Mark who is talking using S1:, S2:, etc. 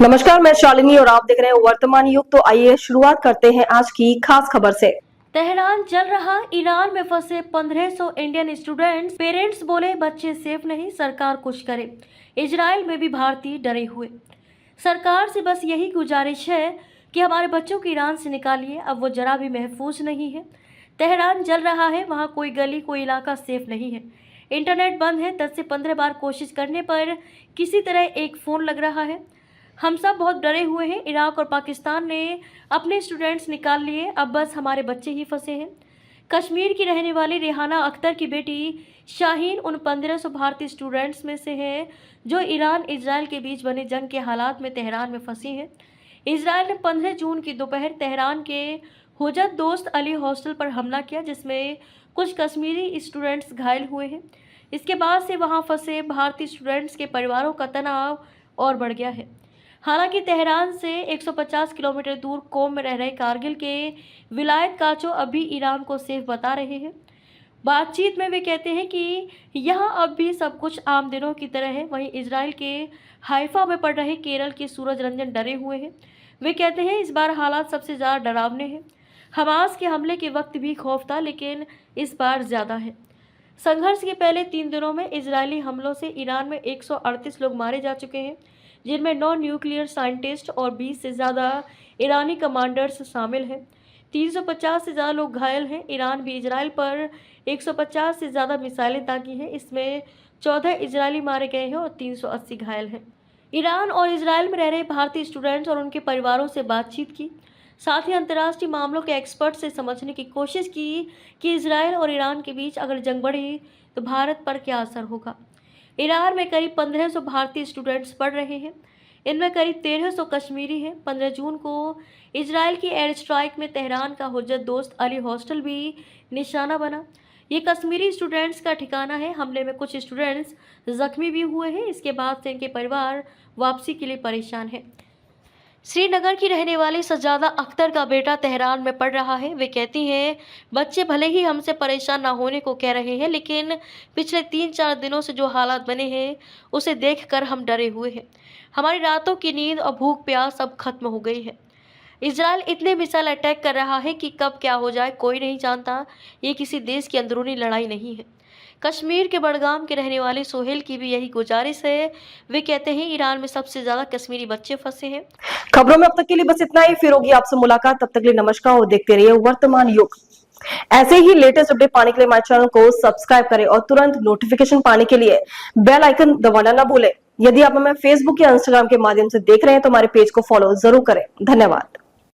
S1: नमस्कार, मैं शालिनी और आप देख रहे हैं वर्तमान युग। तो आइए शुरुआत करते हैं आज की खास खबर से।
S2: तेहरान जल रहा, ईरान में फंसे 1500 इंडियन स्टूडेंट्स। पेरेंट्स बोले बच्चे सेफ नहीं, सरकार कुछ करे। इजराइल में भी भारतीय डरे हुए। सरकार से बस यही गुजारिश है कि हमारे बच्चों को ईरान से निकालिए, अब वो जरा भी महफूज नहीं है। तेहरान जल रहा है, वहाँ कोई गली कोई इलाका सेफ नहीं है। इंटरनेट बंद है, 10 से 15 बार कोशिश करने पर किसी तरह एक फ़ोन लग रहा है। हम सब बहुत डरे हुए हैं। इराक और पाकिस्तान ने अपने स्टूडेंट्स निकाल लिए, अब बस हमारे बच्चे ही फंसे हैं। कश्मीर की रहने वाली रेहाना अख्तर की बेटी शाहीन उन 1500 भारतीय स्टूडेंट्स में से है जो ईरान इजराइल के बीच बने जंग के हालात में तेहरान में फंसी हैं। इजराइल ने 15 जून की दोपहर तेहरान के हुजत दोस्त अली हॉस्टल पर हमला किया, जिसमें कुछ कश्मीरी स्टूडेंट्स घायल हुए हैं। इसके बाद से वहां फंसे भारतीय स्टूडेंट्स के परिवारों का तनाव और बढ़ गया है। हालांकि तेहरान से 150 किलोमीटर दूर कोम में रह रहे कारगिल के विलायत काचो अभी ईरान को सेफ बता रहे हैं। बातचीत में वे कहते हैं कि यहाँ अब भी सब कुछ आम दिनों की तरह है। वहीं इजराइल के हाइफा में पड़ रहे केरल के सूरज रंजन डरे हुए हैं। वे कहते हैं इस बार हालात सबसे ज़्यादा डरावने हैं। हमास के हमले के वक्त भी खौफ था, लेकिन इस बार ज़्यादा है। संघर्ष के पहले 3 दिनों में इजरायली हमलों से ईरान में 138 लोग मारे जा चुके हैं, जिनमें 9 न्यूक्लियर साइंटिस्ट और 20 से ज़्यादा ईरानी कमांडर्स शामिल हैं। 350 से ज़्यादा लोग घायल हैं। ईरान भी इजराइल पर 150 से ज़्यादा मिसाइलें दागी हैं। इसमें 14 इजरायली मारे गए हैं और 380 घायल हैं। ईरान और इजराइल में रह रहे भारतीय स्टूडेंट्स और उनके परिवारों से बातचीत की, साथ ही अंतर्राष्ट्रीय मामलों के एक्सपर्ट से समझने की कोशिश की कि इजराइल और ईरान के बीच अगर जंग बढ़ी तो भारत पर क्या असर होगा। ईरान में करीब 1500 भारतीय स्टूडेंट्स पढ़ रहे हैं। इनमें करीब 1300 कश्मीरी हैं। 15 जून को इजराइल की एयर स्ट्राइक में तेहरान का हुज्जत दोस्त अली हॉस्टल भी निशाना बना। ये कश्मीरी स्टूडेंट्स का ठिकाना है। हमले में कुछ स्टूडेंट्स जख्मी भी हुए हैं। इसके बाद से इनके परिवार वापसी के लिए परेशान है। श्रीनगर की रहने वाली सजादा अख्तर का बेटा तेहरान में पढ़ रहा है। वे कहती हैं बच्चे भले ही हमसे परेशान ना होने को कह रहे हैं, लेकिन पिछले 3-4 दिनों से जो हालात बने हैं उसे देखकर हम डरे हुए हैं। हमारी रातों की नींद और भूख प्यास अब खत्म हो गई है। इजराइल इतने मिसाइल अटैक कर रहा है कि कब क्या हो जाए कोई नहीं जानता। ये किसी देश की अंदरूनी लड़ाई नहीं है। कश्मीर के बडगाम के रहने वाले सोहेल की भी यही गुजारिश है। वे कहते हैं ईरान में सबसे ज्यादा कश्मीरी बच्चे फंसे हैं।
S1: खबरों में अब तक के लिए बस इतना ही। फिर होगी आपसे मुलाकात, तब तक के लिए नमस्कार और देखते रहिए वर्तमान युग। ऐसे ही लेटेस्ट अपडेट पाने के लिए हमारे चैनल को सब्सक्राइब करें और तुरंत नोटिफिकेशन पाने के लिए बेल आइकन दबाना ना भूलें। यदि आप हमें फेसबुक या इंस्टाग्राम के माध्यम से देख रहे हैं तो हमारे पेज को फॉलो जरूर करें। धन्यवाद।